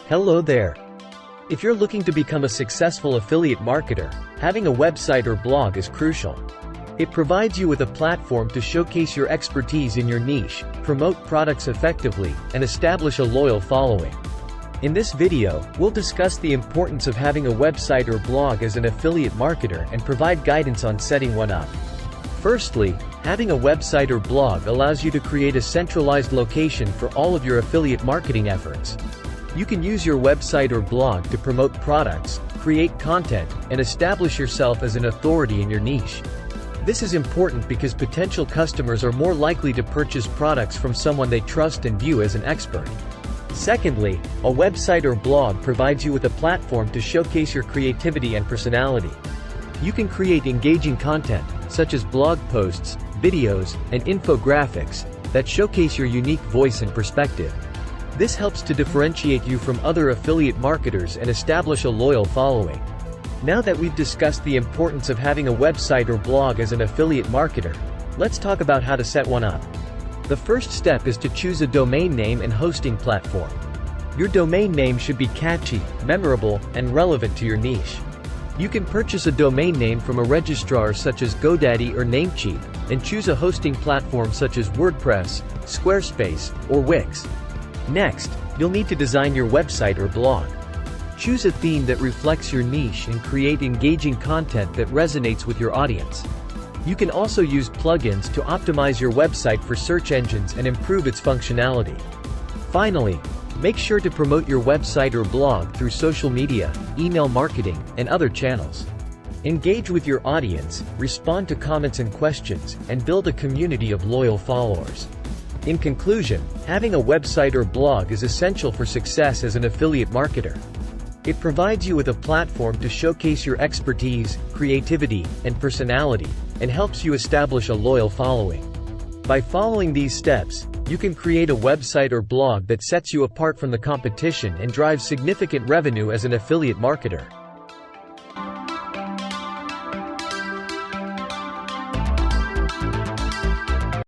Hello there. If you're looking to become a successful affiliate marketer, having a website or blog is crucial. It provides you with a platform to showcase your expertise in your niche, promote products effectively, and establish a loyal following. In this video, we'll discuss the importance of having a website or blog as an affiliate marketer and provide guidance on setting one up. Firstly, having a website or blog allows you to create a centralized location for all of your affiliate marketing efforts. You can use your website or blog to promote products, create content, and establish yourself as an authority in your niche. This is important because potential customers are more likely to purchase products from someone they trust and view as an expert. Secondly, a website or blog provides you with a platform to showcase your creativity and personality. You can create engaging content, such as blog posts, videos, and infographics, that showcase your unique voice and perspective. This helps to differentiate you from other affiliate marketers and establish a loyal following. Now that we've discussed the importance of having a website or blog as an affiliate marketer, let's talk about how to set one up. The first step is to choose a domain name and hosting platform. Your domain name should be catchy, memorable, and relevant to your niche. You can purchase a domain name from a registrar such as GoDaddy or Namecheap, and choose a hosting platform such as WordPress, Squarespace, or Wix. Next, you'll need to design your website or blog. Choose a theme that reflects your niche and create engaging content that resonates with your audience. You can also use plugins to optimize your website for search engines and improve its functionality. Finally, make sure to promote your website or blog through social media, email marketing, and other channels. Engage with your audience, respond to comments and questions, and build a community of loyal followers. In conclusion, having a website or blog is essential for success as an affiliate marketer. It provides you with a platform to showcase your expertise, creativity, and personality, and helps you establish a loyal following. By following these steps, you can create a website or blog that sets you apart from the competition and drives significant revenue as an affiliate marketer.